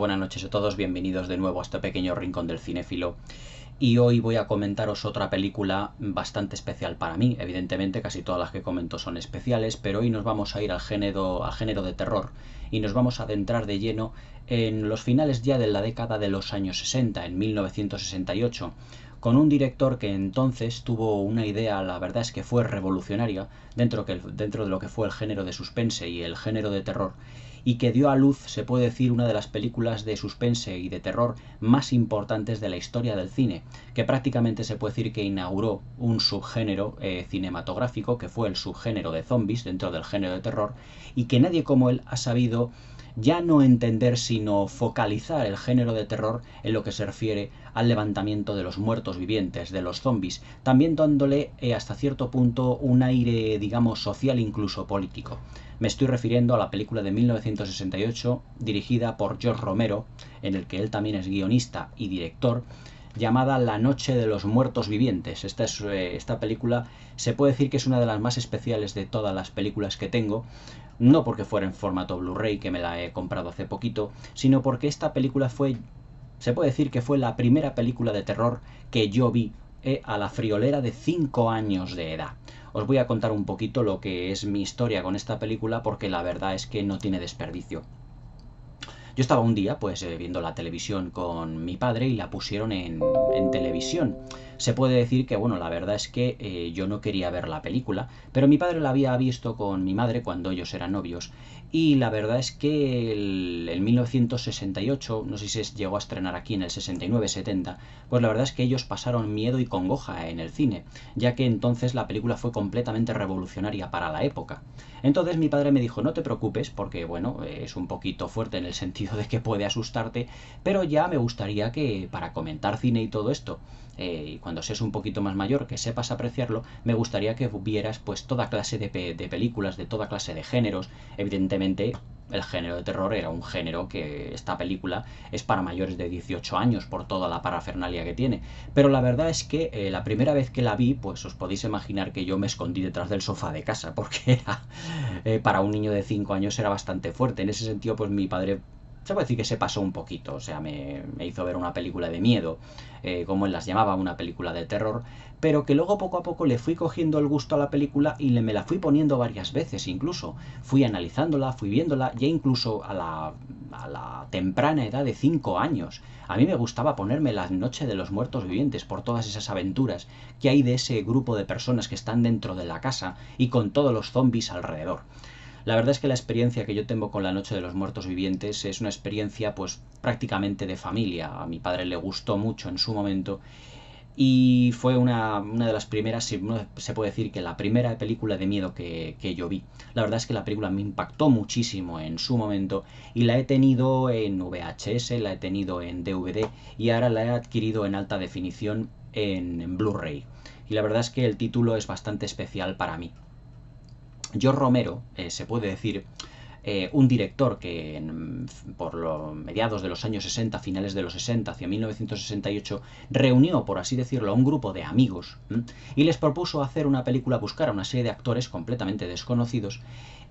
buenas noches a todos, bienvenidos de nuevo a este pequeño rincón del cinéfilo. Y hoy voy a comentaros otra película bastante especial para mí. Evidentemente casi todas las que comento son especiales, pero hoy nos vamos a ir al género de terror y nos vamos a adentrar de lleno en los finales ya de la década de los años 60, en 1968, con un director que entonces tuvo una idea, la verdad es que fue revolucionaria dentro de lo que fue el género de suspense y el género de terror, y que dio a luz, se puede decir, una de las películas de suspense y de terror más importantes de la historia del cine, que prácticamente se puede decir que inauguró un subgénero cinematográfico, que fue el subgénero de zombies dentro del género de terror, y que nadie como él ha sabido ya no entender, sino focalizar el género de terror en lo que se refiere al levantamiento de los muertos vivientes, de los zombies, también dándole hasta cierto punto un aire, digamos, social, incluso político. Me estoy refiriendo a la película de 1968, dirigida por George Romero, en el que él también es guionista y director, llamada La Noche de los Muertos Vivientes. Esta película se puede decir que es una de las más especiales de todas las películas que tengo, no porque fuera en formato Blu-ray, que me la he comprado hace poquito, sino porque esta película se puede decir que fue la primera película de terror que yo vi a la friolera de 5 años de edad. Os voy a contar un poquito lo que es mi historia con esta película, porque la verdad es que no tiene desperdicio. Yo estaba un día viendo la televisión con mi padre y la pusieron en televisión. Se puede decir que, bueno, la verdad es que yo no quería ver la película, pero mi padre la había visto con mi madre cuando ellos eran novios. Y la verdad es que en 1968, no sé si se llegó a estrenar aquí en el 69-70, pues la verdad es que ellos pasaron miedo y congoja en el cine, ya que entonces la película fue completamente revolucionaria para la época. Entonces mi padre me dijo, no te preocupes, porque bueno, es un poquito fuerte en el sentido de que puede asustarte, pero ya me gustaría que para comentar cine y todo esto, y cuando seas un poquito más mayor, que sepas apreciarlo, me gustaría que vieras pues toda clase de películas, de toda clase de géneros. Evidentemente el género de terror era un género que esta película es para mayores de 18 años por toda la parafernalia que tiene, pero la verdad es que la primera vez que la vi, pues os podéis imaginar que yo me escondí detrás del sofá de casa, porque para un niño de 5 años era bastante fuerte. En ese sentido, pues mi padre, se puede decir que se pasó un poquito, o sea, me hizo ver una película de miedo, como él las llamaba, una película de terror, pero que luego poco a poco le fui cogiendo el gusto a la película y me la fui poniendo varias veces incluso. Fui analizándola, fui viéndola, ya incluso a la temprana edad de 5 años. A mí me gustaba ponerme La Noche de los Muertos Vivientes por todas esas aventuras que hay de ese grupo de personas que están dentro de la casa y con todos los zombies alrededor. La verdad es que la experiencia que yo tengo con La Noche de los Muertos Vivientes es una experiencia pues prácticamente de familia. A mi padre le gustó mucho en su momento y fue una de las primeras, se puede decir que la primera película de miedo que yo vi. La verdad es que la película me impactó muchísimo en su momento y la he tenido en VHS, la he tenido en DVD y ahora la he adquirido en alta definición en Blu-ray. Y la verdad es que el título es bastante especial para mí. George Romero, se puede decir, un director que por los mediados de los años 60, finales de los 60, hacia 1968, reunió, por así decirlo, a un grupo de amigos y les propuso hacer una película, buscar a una serie de actores completamente desconocidos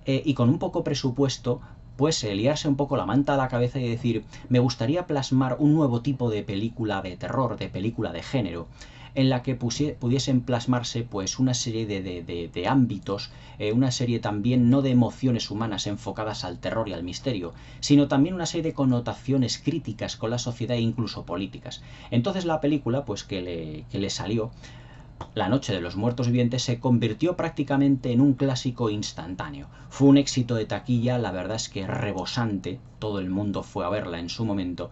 y con un poco presupuesto, pues liarse un poco la manta a la cabeza y decir, me gustaría plasmar un nuevo tipo de película de terror, de película de género, en la que pudiesen plasmarse pues una serie de ámbitos, una serie también no de emociones humanas enfocadas al terror y al misterio, sino también una serie de connotaciones críticas con la sociedad e incluso políticas. Entonces la película pues que le salió, La Noche de los Muertos Vivientes, se convirtió prácticamente en un clásico instantáneo. Fue un éxito de taquilla, la verdad es que rebosante, todo el mundo fue a verla en su momento,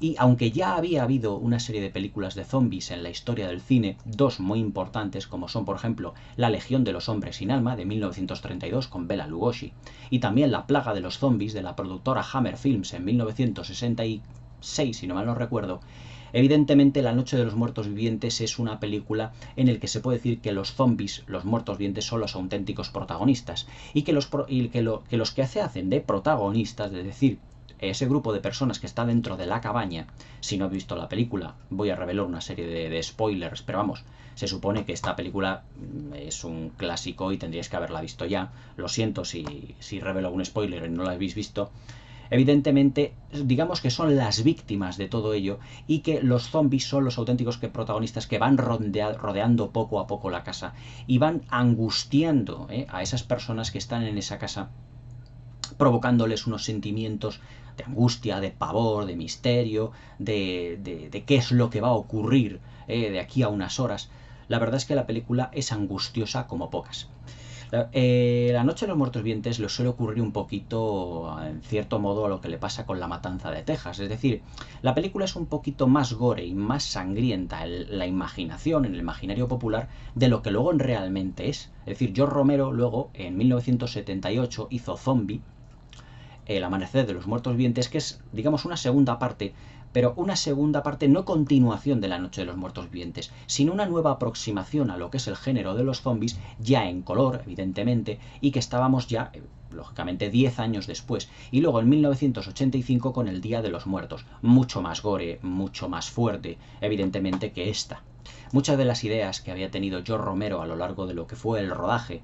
y aunque ya había habido una serie de películas de zombies en la historia del cine, dos muy importantes, como son por ejemplo La Legión de los Hombres sin Alma, de 1932, con Bela Lugosi, y también La Plaga de los Zombies, de la productora Hammer Films, en 1966, si no mal no recuerdo. Evidentemente, La Noche de los Muertos Vivientes es una película en la que se puede decir que los zombies, los muertos vivientes, son los auténticos protagonistas y que los que se hacen de protagonistas, es decir, ese grupo de personas que está dentro de la cabaña. Si no has visto la película, voy a revelar una serie de spoilers, pero vamos, se supone que esta película es un clásico y tendríais que haberla visto ya. Lo siento si revelo algún spoiler y no la habéis visto. Evidentemente, digamos que son las víctimas de todo ello y que los zombies son los auténticos protagonistas que van rodeando poco a poco la casa y van angustiando a esas personas que están en esa casa, provocándoles unos sentimientos de angustia, de pavor, de misterio, de qué es lo que va a ocurrir de aquí a unas horas. La verdad es que la película es angustiosa como pocas. La Noche de los Muertos Vivientes le suele ocurrir un poquito, en cierto modo, a lo que le pasa con La Matanza de Texas. Es decir, la película es un poquito más gore y más sangrienta en la imaginación, en el imaginario popular, de lo que luego realmente es. Es decir, George Romero luego, en 1978, hizo Zombie, El Amanecer de los Muertos Vivientes, que es, digamos, una segunda parte, pero una segunda parte no continuación de La Noche de los Muertos Vivientes, sino una nueva aproximación a lo que es el género de los zombies, ya en color, evidentemente, y que estábamos ya, lógicamente, 10 años después. Y luego en 1985 con El Día de los Muertos, mucho más gore, mucho más fuerte, evidentemente, que esta. Muchas de las ideas que había tenido George Romero a lo largo de lo que fue el rodaje,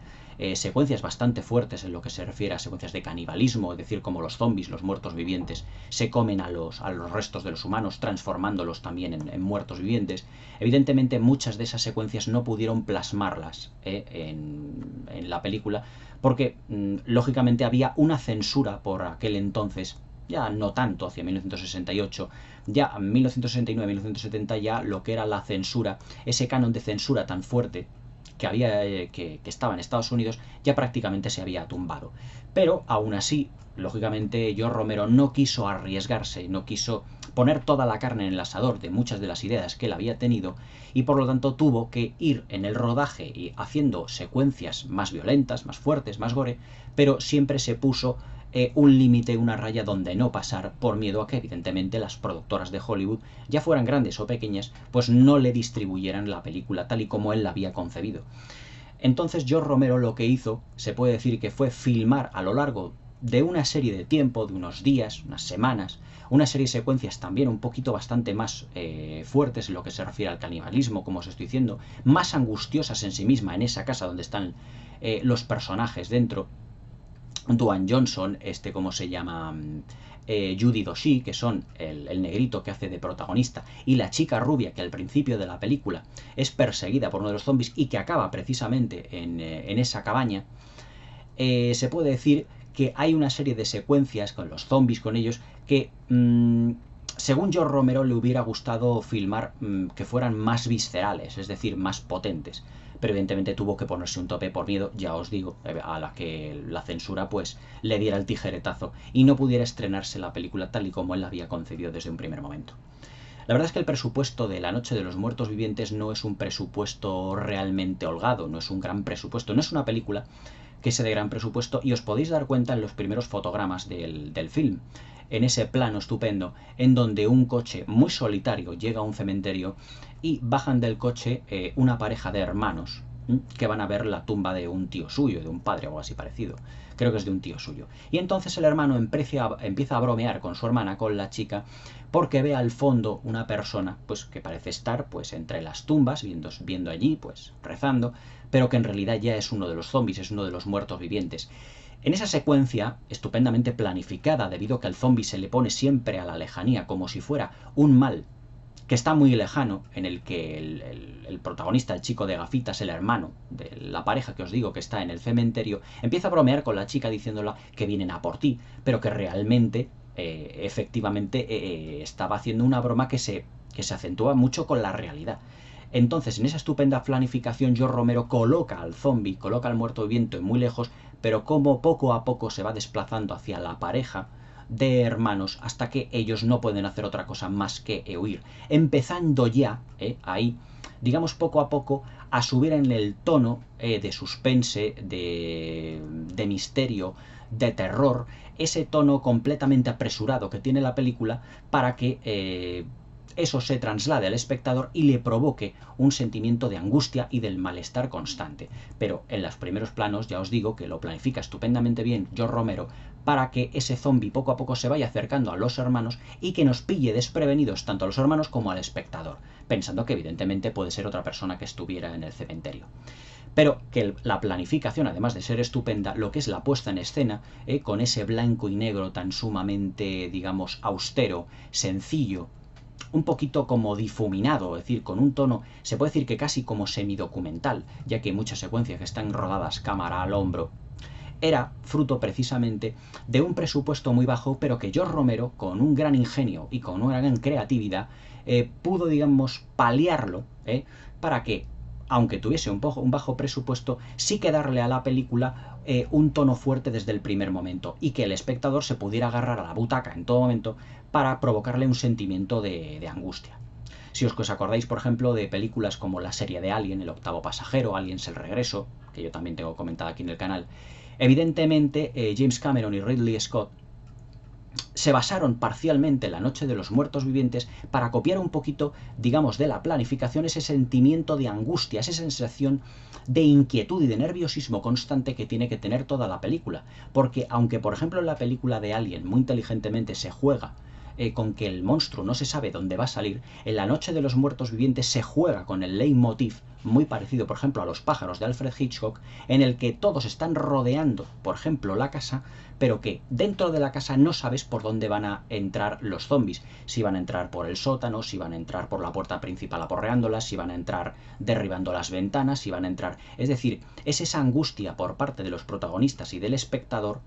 secuencias bastante fuertes en lo que se refiere a secuencias de canibalismo, es decir, como los zombies, los muertos vivientes, se comen a los restos de los humanos, transformándolos también en muertos vivientes. Evidentemente, muchas de esas secuencias no pudieron plasmarlas en la película, porque lógicamente había una censura por aquel entonces, ya no tanto hacia 1968, ya en 1969-1970 ya lo que era la censura, ese canon de censura tan fuerte que había que estaba en Estados Unidos, ya prácticamente se había tumbado. Pero aún así, lógicamente, George Romero no quiso arriesgarse, no quiso poner toda la carne en el asador de muchas de las ideas que él había tenido, y por lo tanto tuvo que ir en el rodaje y haciendo secuencias más violentas, más fuertes, más gore, pero siempre se puso un límite, una raya donde no pasar, por miedo a que evidentemente las productoras de Hollywood, ya fueran grandes o pequeñas, pues no le distribuyeran la película tal y como él la había concebido. Entonces George Romero lo que hizo, se puede decir que fue filmar a lo largo de una serie de tiempo, de unos días, unas semanas, una serie de secuencias también un poquito bastante más fuertes en lo que se refiere al canibalismo, como os estoy diciendo, más angustiosas en sí misma, en esa casa donde están los personajes dentro. Dwayne Johnson, ¿cómo se llama? Judy Doshi, que son el negrito que hace de protagonista, y la chica rubia que al principio de la película es perseguida por uno de los zombies y que acaba precisamente en esa cabaña. Se puede decir que hay una serie de secuencias con los zombies, con ellos, que según George Romero le hubiera gustado filmar que fueran más viscerales, es decir, más potentes. Pero evidentemente tuvo que ponerse un tope por miedo, ya os digo, a la que la censura pues le diera el tijeretazo y no pudiera estrenarse la película tal y como él la había concebido desde un primer momento. La verdad es que el presupuesto de La Noche de los Muertos Vivientes no es un presupuesto realmente holgado, no es un gran presupuesto, no es una película que sea de gran presupuesto, y os podéis dar cuenta en los primeros fotogramas del film, en ese plano estupendo en donde un coche muy solitario llega a un cementerio y bajan del coche una pareja de hermanos que van a ver la tumba de un tío suyo, de un padre o algo así parecido. Creo que es de un tío suyo. Y entonces el hermano empieza a bromear con su hermana, con la chica, porque ve al fondo una persona pues que parece estar pues entre las tumbas, viendo allí, pues rezando, pero que en realidad ya es uno de los zombies, es uno de los muertos vivientes. En esa secuencia, estupendamente planificada, debido a que al zombie se le pone siempre a la lejanía, como si fuera un mal que está muy lejano, en el que el protagonista, el chico de gafitas, el hermano de la pareja que os digo que está en el cementerio, empieza a bromear con la chica diciéndola que vienen a por ti, pero que realmente, efectivamente, estaba haciendo una broma que se acentúa mucho con la realidad. Entonces, en esa estupenda planificación, George Romero coloca al zombie, coloca al muerto viviente muy lejos, pero como poco a poco se va desplazando hacia la pareja de hermanos hasta que ellos no pueden hacer otra cosa más que huir, empezando ya ahí, digamos poco a poco, a subir en el tono de suspense, de misterio, de terror, ese tono completamente apresurado que tiene la película para que eso se traslade al espectador y le provoque un sentimiento de angustia y del malestar constante. Pero en los primeros planos ya os digo que lo planifica estupendamente bien George Romero para que ese zombie poco a poco se vaya acercando a los hermanos y que nos pille desprevenidos tanto a los hermanos como al espectador, pensando que evidentemente puede ser otra persona que estuviera en el cementerio. pero que la planificación, además de ser estupenda, lo que es la puesta en escena, con ese blanco y negro tan sumamente, digamos, austero, sencillo, un poquito como difuminado, es decir, con un tono, se puede decir que casi como semidocumental, ya que hay muchas secuencias que están rodadas cámara al hombro, era fruto precisamente de un presupuesto muy bajo, pero que George Romero, con un gran ingenio y con una gran creatividad, pudo, digamos, paliarlo, para que, aunque tuviese un bajo presupuesto, sí que darle a la película un tono fuerte desde el primer momento y que el espectador se pudiera agarrar a la butaca en todo momento para provocarle un sentimiento de angustia. Si os acordáis, por ejemplo, de películas como la serie de Alien, El octavo pasajero, Aliens el regreso, que yo también tengo comentada aquí en el canal, evidentemente James Cameron y Ridley Scott se basaron parcialmente en La noche de los muertos vivientes para copiar un poquito, digamos, de la planificación ese sentimiento de angustia, esa sensación de inquietud y de nerviosismo constante que tiene que tener toda la película. Porque aunque, por ejemplo, en la película de Alien muy inteligentemente se juega con que el monstruo no se sabe dónde va a salir, en La noche de los muertos vivientes se juega con el leitmotiv muy parecido, por ejemplo, a Los pájaros de Alfred Hitchcock, en el que todos están rodeando, por ejemplo, la casa, pero que dentro de la casa no sabes por dónde van a entrar los zombies. Si van a entrar por el sótano, si van a entrar por la puerta principal aporreándolas, si van a entrar derribando las ventanas, si van a entrar... Es decir, es esa angustia por parte de los protagonistas y del espectador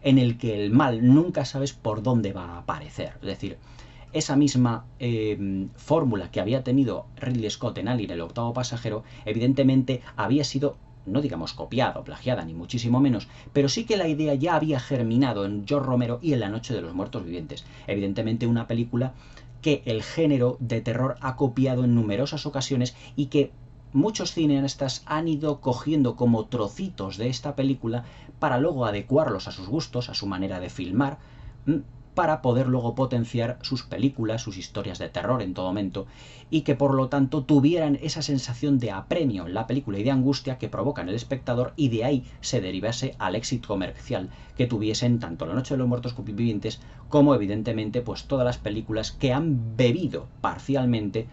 en el que el mal nunca sabes por dónde va a aparecer. Es decir, esa misma fórmula que había tenido Ridley Scott en Alien, el octavo pasajero, evidentemente había sido, no digamos copiada o plagiada, ni muchísimo menos, pero sí que la idea ya había germinado en George Romero y en La noche de los muertos vivientes. Evidentemente una película que el género de terror ha copiado en numerosas ocasiones y que muchos cineastas han ido cogiendo como trocitos de esta película para luego adecuarlos a sus gustos, a su manera de filmar, para poder luego potenciar sus películas, sus historias de terror en todo momento, y que por lo tanto tuvieran esa sensación de apremio en la película y de angustia que provoca en el espectador, y de ahí se derivase al éxito comercial que tuviesen tanto La noche de los muertos vivientes como evidentemente pues todas las películas que han bebido parcialmente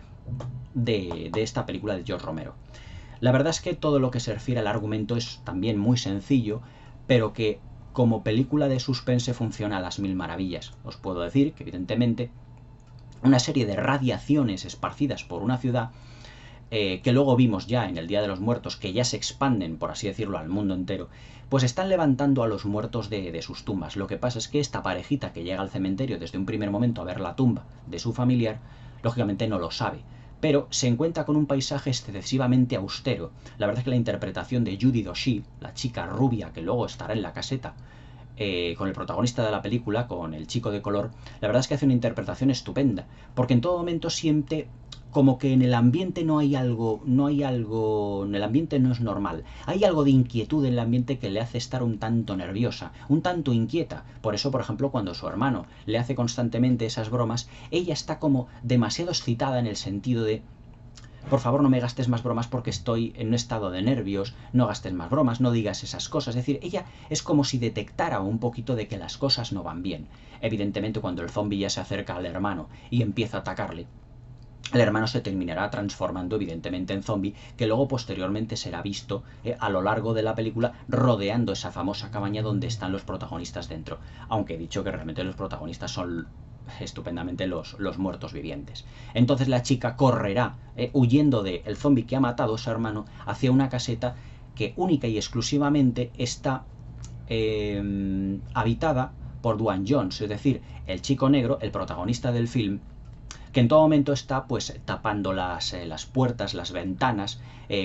de esta película de George Romero. La verdad es que todo lo que se refiere al argumento es también muy sencillo, pero que como película de suspense funciona a las mil maravillas. Os puedo decir que evidentemente una serie de radiaciones esparcidas por una ciudad, que luego vimos ya en el Día de los Muertos, que ya se expanden, por así decirlo, al mundo entero, pues están levantando a los muertos de sus tumbas. Lo que pasa es que esta parejita que llega al cementerio desde un primer momento a ver la tumba de su familiar, lógicamente no lo sabe, pero se encuentra con un paisaje excesivamente austero. La verdad es que la interpretación de Judy Doshi, la chica rubia que luego estará en la caseta, con el protagonista de la película, con el chico de color, la verdad es que hace una interpretación estupenda, porque en todo momento siente como que en el ambiente no hay algo, en el ambiente no es normal. Hay algo de inquietud en el ambiente que le hace estar un tanto nerviosa, un tanto inquieta. Por eso, por ejemplo, cuando su hermano le hace constantemente esas bromas, ella está como demasiado excitada en el sentido de: por favor, no me gastes más bromas porque estoy en un estado de nervios, no gastes más bromas, no digas esas cosas. Es decir, ella es como si detectara un poquito de que las cosas no van bien. Evidentemente, cuando el zombi ya se acerca al hermano y empieza a atacarle, el hermano se terminará transformando evidentemente en zombie, que luego posteriormente será visto a lo largo de la película rodeando esa famosa cabaña donde están los protagonistas dentro, aunque he dicho que realmente los protagonistas son estupendamente los muertos vivientes. Entonces la chica correrá huyendo del zombie que ha matado a su hermano hacia una caseta que única y exclusivamente está habitada por Dwayne Jones, es decir, el chico negro, el protagonista del film, que en todo momento está pues tapando las puertas, las ventanas,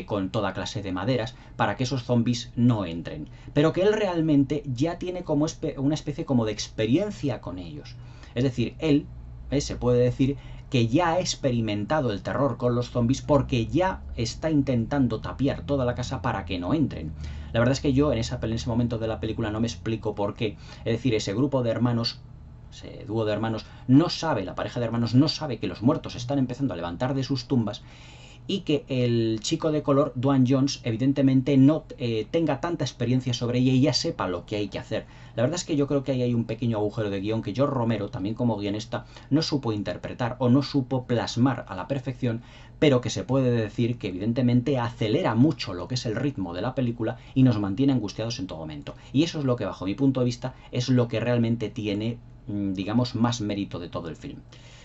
con toda clase de maderas, para que esos zombies no entren. Pero que él realmente ya tiene como una especie como de experiencia con ellos. Es decir, él, se puede decir que ya ha experimentado el terror con los zombies porque ya está intentando tapiar toda la casa para que no entren. La verdad es que yo en ese momento de la película no me explico por qué. Es decir, ese grupo de hermanos, ese dúo de hermanos, no sabe, la pareja de hermanos no sabe que los muertos están empezando a levantar de sus tumbas, y que el chico de color, Dwayne Jones, evidentemente no tenga tanta experiencia sobre ella y ya sepa lo que hay que hacer. La verdad es que yo creo que ahí hay un pequeño agujero de guión que George Romero, también como guionista, no supo interpretar o no supo plasmar a la perfección, pero que se puede decir que evidentemente acelera mucho lo que es el ritmo de la película y nos mantiene angustiados en todo momento. Y eso es lo que, bajo mi punto de vista, es lo que realmente tiene, digamos, más mérito de todo el film.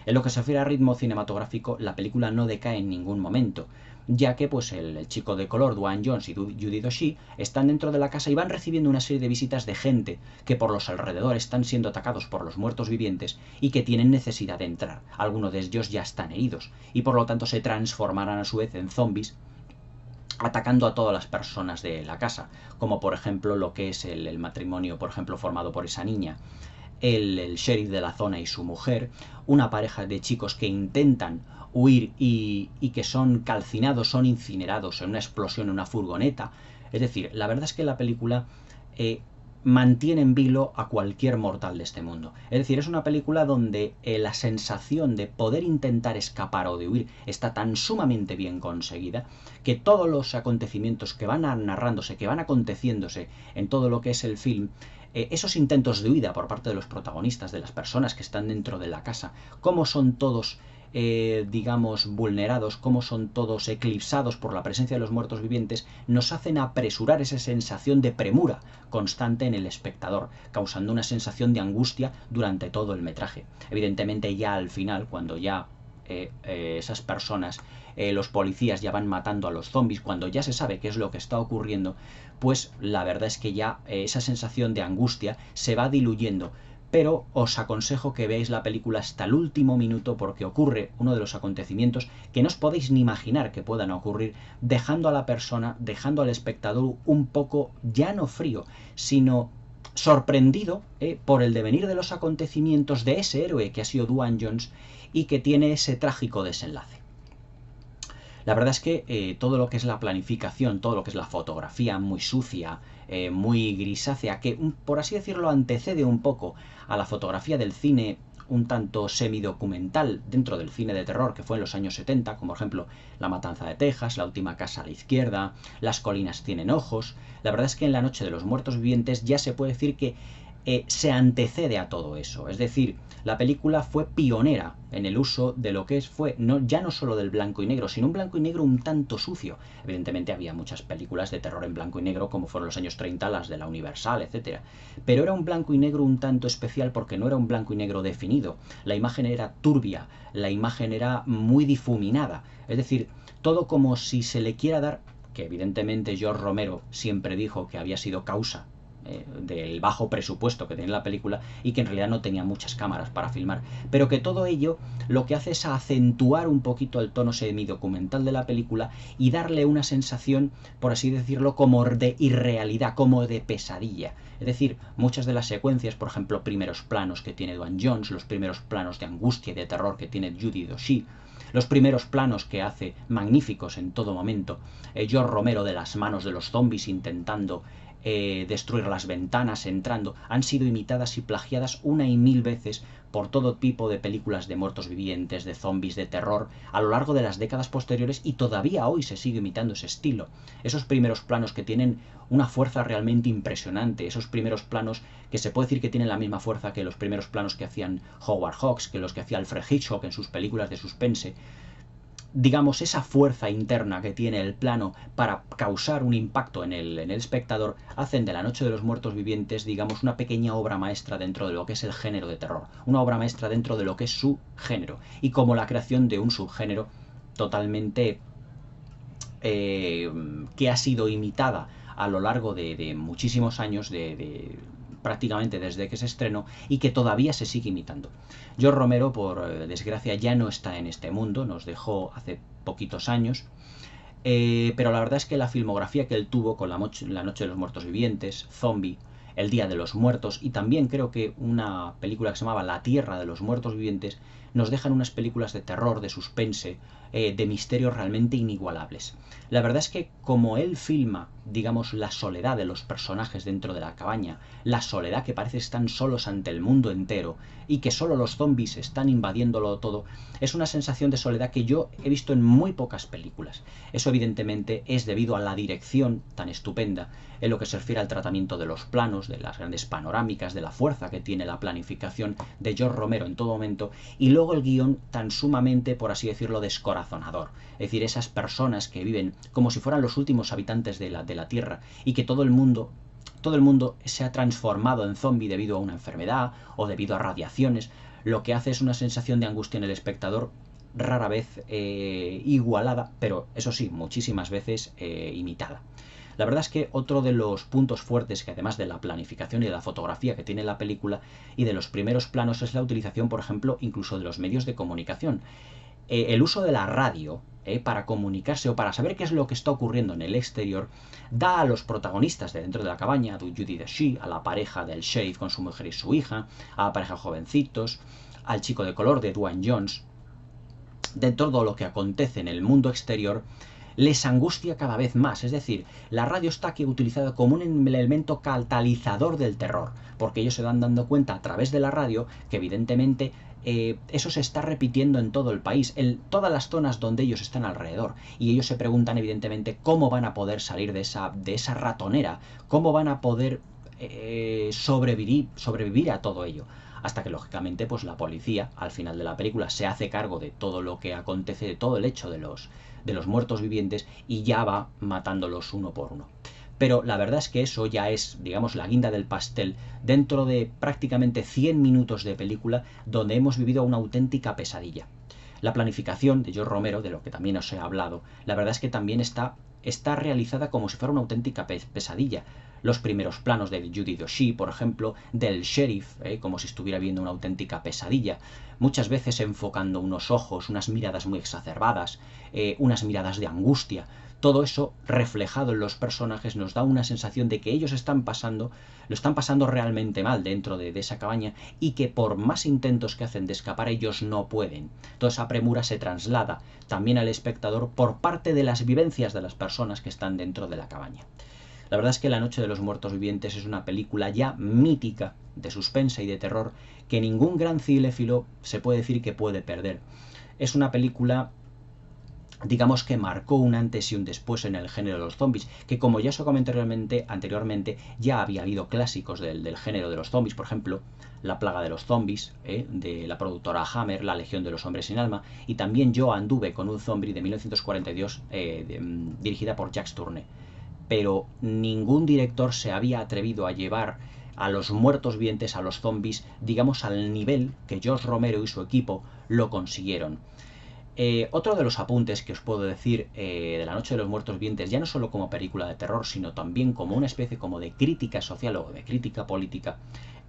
En lo que se refiere a ritmo cinematográfico, la película no decae en ningún momento, ya que pues el chico de color, Dwayne Jones y Judy Dench, están dentro de la casa y van recibiendo una serie de visitas de gente que por los alrededores están siendo atacados por los muertos vivientes y que tienen necesidad de entrar. Algunos de ellos ya están heridos y por lo tanto se transformarán a su vez en zombies, atacando a todas las personas de la casa, como por ejemplo lo que es el matrimonio, por ejemplo, formado por esa niña, el sheriff de la zona y su mujer, una pareja de chicos que intentan huir y que son calcinados, son incinerados en una explosión en una furgoneta. Es decir, la verdad es que la película mantiene en vilo a cualquier mortal de este mundo. Es decir, es una película donde la sensación de poder intentar escapar o de huir está tan sumamente bien conseguida que todos los acontecimientos que van narrándose, que van aconteciéndose en todo lo que es el film, esos intentos de huida por parte de los protagonistas, de las personas que están dentro de la casa, cómo son todos, digamos, vulnerados, cómo son todos eclipsados por la presencia de los muertos vivientes, nos hacen apresurar esa sensación de premura constante en el espectador, causando una sensación de angustia durante todo el metraje. Evidentemente ya al final, cuando ya esas personas, los policías ya van matando a los zombies, cuando ya se sabe qué es lo que está ocurriendo, pues la verdad es que ya esa sensación de angustia se va diluyendo. Pero os aconsejo que veáis la película hasta el último minuto porque ocurre uno de los acontecimientos que no os podéis ni imaginar que puedan ocurrir, dejando a la persona, dejando al espectador un poco ya no frío, sino sorprendido por el devenir de los acontecimientos de ese héroe que ha sido Dwayne Jones y que tiene ese trágico desenlace. La verdad es que todo lo que es la planificación, todo lo que es la fotografía muy sucia, muy grisácea, que por así decirlo antecede un poco a la fotografía del cine un tanto semidocumental dentro del cine de terror que fue en los años 70, como por ejemplo La Matanza de Texas, La Última Casa a la Izquierda, Las Colinas Tienen Ojos. La verdad es que en La Noche de los Muertos Vivientes ya se puede decir que se antecede a todo eso. Es decir, la película fue pionera en el uso de lo que ya no solo del blanco y negro, sino un blanco y negro un tanto sucio. Evidentemente había muchas películas de terror en blanco y negro, como fueron los años 30, las de la Universal, etc. Pero era un blanco y negro un tanto especial porque no era un blanco y negro definido. La imagen era turbia, la imagen era muy difuminada. Es decir, todo como si se le quiera dar, que evidentemente George Romero siempre dijo que había sido causa del bajo presupuesto que tenía la película y que en realidad no tenía muchas cámaras para filmar, pero que todo ello lo que hace es acentuar un poquito el tono semidocumental de la película y darle una sensación, por así decirlo, como de irrealidad, como de pesadilla. Es decir, muchas de las secuencias, por ejemplo, primeros planos que tiene Dwayne Jones, los primeros planos de angustia y de terror que tiene Judy Dench, los primeros planos que hace magníficos en todo momento, George Romero de las manos de los zombies intentando destruir las ventanas, entrando, han sido imitadas y plagiadas una y mil veces por todo tipo de películas de muertos vivientes, de zombies, de terror, a lo largo de las décadas posteriores y todavía hoy se sigue imitando ese estilo. Esos primeros planos que tienen una fuerza realmente impresionante, esos primeros planos que se puede decir que tienen la misma fuerza que los primeros planos que hacían Howard Hawks, que los que hacía Alfred Hitchcock en sus películas de suspense. Digamos, esa fuerza interna que tiene el plano para causar un impacto en el espectador, hacen de La Noche de los Muertos Vivientes, digamos, una pequeña obra maestra dentro de lo que es el género de terror, una obra maestra dentro de lo que es su género, y como la creación de un subgénero totalmente que ha sido imitada a lo largo de muchísimos años, prácticamente desde que se estrenó, y que todavía se sigue imitando. George Romero, por desgracia, ya no está en este mundo, nos dejó hace poquitos años, pero la verdad es que la filmografía que él tuvo con La Noche de los Muertos Vivientes, Zombie, El Día de los Muertos, y también creo que una película que se llamaba La Tierra de los Muertos Vivientes, nos dejan unas películas de terror, de suspense, de misterio realmente inigualables. La verdad es que como él filma, digamos, la soledad de los personajes dentro de la cabaña, la soledad que parece que están solos ante el mundo entero y que solo los zombies están invadiéndolo todo, es una sensación de soledad que yo he visto en muy pocas películas. Eso evidentemente es debido a la dirección tan estupenda en lo que se refiere al tratamiento de los planos, de las grandes panorámicas, de la fuerza que tiene la planificación de George Romero en todo momento, y luego el guión tan sumamente, por así decirlo, descorazonador. Es decir, esas personas que viven como si fueran los últimos habitantes de la Tierra y que todo el mundo se ha transformado en zombie debido a una enfermedad o debido a radiaciones, lo que hace es una sensación de angustia en el espectador rara vez igualada, pero eso sí, muchísimas veces imitada. La verdad es que otro de los puntos fuertes, que además de la planificación y de la fotografía que tiene la película y de los primeros planos, es la utilización, por ejemplo, incluso de los medios de comunicación. El uso de la radio para comunicarse o para saber qué es lo que está ocurriendo en el exterior, da a los protagonistas de dentro de la cabaña, a Judy Dench, a la pareja del sheriff con su mujer y su hija, a la pareja de jovencitos, al chico de color de Dwayne Jones, de todo lo que acontece en el mundo exterior, les angustia cada vez más. Es decir, la radio está aquí utilizada como un elemento catalizador del terror, porque ellos se van dando cuenta a través de la radio que evidentemente eso se está repitiendo en todo el país, en todas las zonas donde ellos están alrededor, y ellos se preguntan evidentemente cómo van a poder salir de esa ratonera, cómo van a poder sobrevivir a todo ello. Hasta que lógicamente pues la policía al final de la película se hace cargo de todo lo que acontece, de todo el hecho de los muertos vivientes, y ya va matándolos uno por uno. Pero la verdad es que eso ya es, digamos, la guinda del pastel dentro de prácticamente 100 minutos de película donde hemos vivido una auténtica pesadilla. La planificación de George Romero, de lo que también os he hablado, la verdad es que también está realizada como si fuera una auténtica pesadilla. Los primeros planos de Judy Dench, por ejemplo, del sheriff, como si estuviera viendo una auténtica pesadilla, muchas veces enfocando unos ojos, unas miradas muy exacerbadas, unas miradas de angustia. Todo eso reflejado en los personajes nos da una sensación de que ellos lo están pasando realmente mal dentro de esa cabaña, y que por más intentos que hacen de escapar, ellos no pueden. Toda esa premura se traslada también al espectador por parte de las vivencias de las personas que están dentro de la cabaña. La verdad es que La Noche de los Muertos Vivientes es una película ya mítica de suspense y de terror que ningún gran cinéfilo se puede decir que puede perder. Es una película, digamos, que marcó un antes y un después en el género de los zombies, que como ya os comenté anteriormente, ya había habido clásicos del género de los zombies, por ejemplo, La plaga de los zombies, de la productora Hammer, La legión de los hombres sin alma, y también Yo anduve con un zombie de 1942, dirigida por Jacques Tourneur. Pero ningún director se había atrevido a llevar a los muertos vivientes, a los zombies, digamos, al nivel que George Romero y su equipo lo consiguieron. Otro de los apuntes que os puedo decir de La Noche de los Muertos Vivientes, ya no solo como película de terror, sino también como una especie como de crítica social o de crítica política,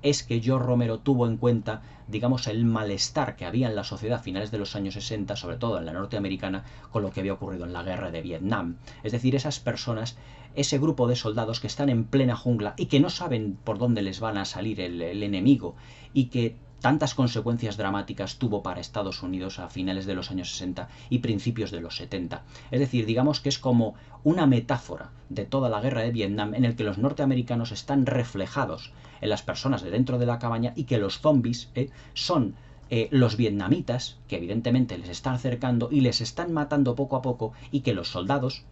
es que George Romero tuvo en cuenta, digamos, el malestar que había en la sociedad a finales de los años 60, sobre todo en la norteamericana, con lo que había ocurrido en la guerra de Vietnam. Es decir, esas personas, ese grupo de soldados que están en plena jungla y que no saben por dónde les van a salir el enemigo, y que tantas consecuencias dramáticas tuvo para Estados Unidos a finales de los años 60 y principios de los 70. Es decir, digamos que es como una metáfora de toda la guerra de Vietnam, en el que los norteamericanos están reflejados en las personas de dentro de la cabaña, y que los zombies son los vietnamitas, que evidentemente les están acercando y les están matando poco a poco, y que los soldados,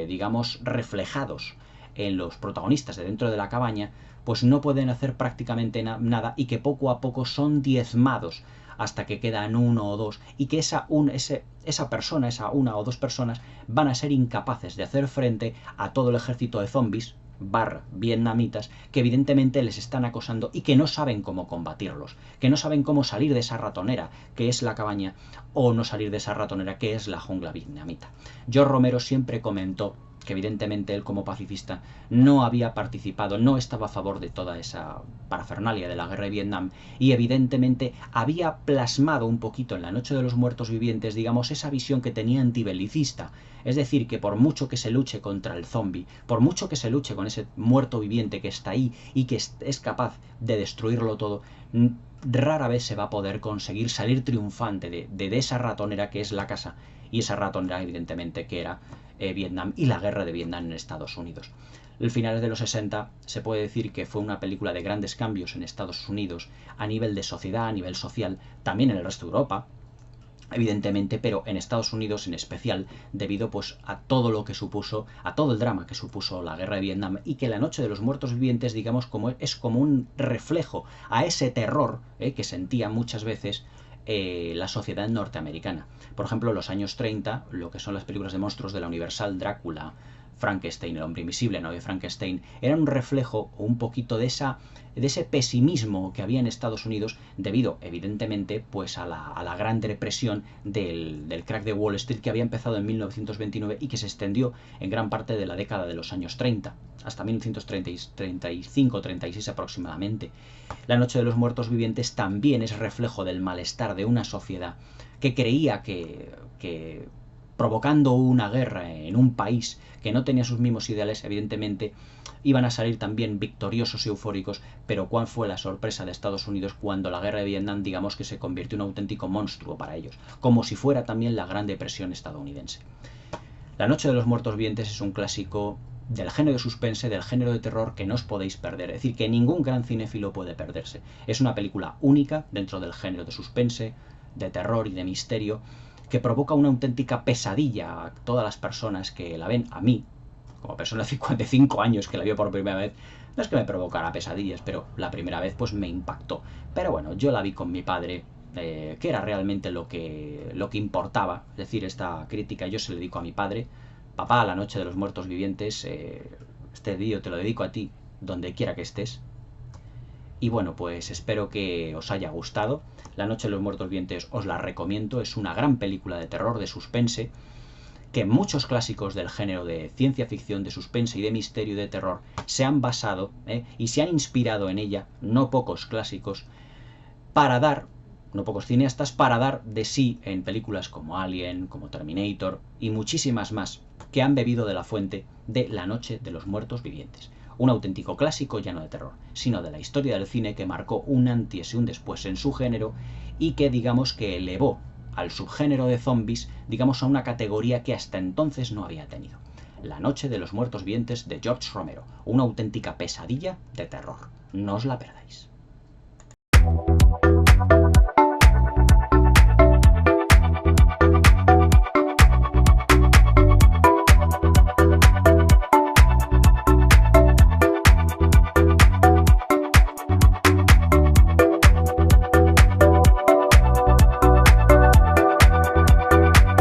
digamos, reflejados en los protagonistas de dentro de la cabaña, pues no pueden hacer prácticamente nada, y que poco a poco son diezmados hasta que quedan uno o dos, y que esa una o dos personas van a ser incapaces de hacer frente a todo el ejército de zombies vietnamitas que evidentemente les están acosando y que no saben cómo combatirlos, que no saben cómo salir de esa ratonera que es la cabaña, o no salir de esa ratonera que es la jungla vietnamita. George Romero siempre comentó que evidentemente él, como pacifista, no había participado, no estaba a favor de toda esa parafernalia de la guerra de Vietnam, y evidentemente había plasmado un poquito en La Noche de los Muertos Vivientes, digamos, esa visión que tenía antibelicista. Es decir, que por mucho que se luche contra el zombie, por mucho que se luche con ese muerto viviente que está ahí y que es capaz de destruirlo todo, rara vez se va a poder conseguir salir triunfante de esa ratonera que es la casa, y esa ratonera evidentemente que era Vietnam y la guerra de Vietnam en Estados Unidos. El finales de los 60 se puede decir que fue una película de grandes cambios en Estados Unidos a nivel de sociedad, a nivel social, también en el resto de Europa, evidentemente, pero en Estados Unidos en especial, debido pues a todo lo que supuso, a todo el drama que supuso la guerra de Vietnam, y que la Noche de los Muertos Vivientes, digamos, es como un reflejo a ese terror que sentía muchas veces la sociedad norteamericana. Por ejemplo, en los años 30, lo que son las películas de monstruos de la Universal, Drácula, Frankenstein, el hombre invisible, ¿no?, de Frankenstein, eran un reflejo o un poquito de ese pesimismo que había en Estados Unidos debido, evidentemente, pues a la gran depresión del crack de Wall Street que había empezado en 1929 y que se extendió en gran parte de la década de los años 30, hasta 1935-36 aproximadamente. La Noche de los Muertos Vivientes también es reflejo del malestar de una sociedad que creía que provocando una guerra en un país que no tenía sus mismos ideales, evidentemente iban a salir también victoriosos y eufóricos, pero cuál fue la sorpresa de Estados Unidos cuando la guerra de Vietnam, digamos que se convirtió en un auténtico monstruo para ellos, como si fuera también la Gran Depresión estadounidense. La Noche de los Muertos Vivientes es un clásico del género de suspense, del género de terror que no os podéis perder, es decir, que ningún gran cinéfilo puede perderse. Es una película única dentro del género de suspense, de terror y de misterio, que provoca una auténtica pesadilla a todas las personas que la ven. A mí, como persona de 55 años que la vio por primera vez, no es que me provocara pesadillas, pero la primera vez pues me impactó. Pero bueno, yo la vi con mi padre, que era realmente lo que importaba. Es decir, esta crítica yo se la dedico a mi padre. Papá, La Noche de los Muertos Vivientes, este vídeo te lo dedico a ti, donde quiera que estés. Y bueno, pues espero que os haya gustado. La Noche de los Muertos Vivientes os la recomiendo, es una gran película de terror, de suspense, que muchos clásicos del género de ciencia ficción, de suspense y de misterio y de terror se han basado y se han inspirado en ella, no pocos clásicos, no pocos cineastas, para dar de sí en películas como Alien, como Terminator y muchísimas más, que han bebido de la fuente de La Noche de los Muertos Vivientes. Un auténtico clásico ya no de terror, sino de la historia del cine que marcó un antes y un después en su género y que digamos que elevó al subgénero de zombies, digamos, a una categoría que hasta entonces no había tenido. La Noche de los Muertos Vivientes de George Romero, una auténtica pesadilla de terror. No os la perdáis.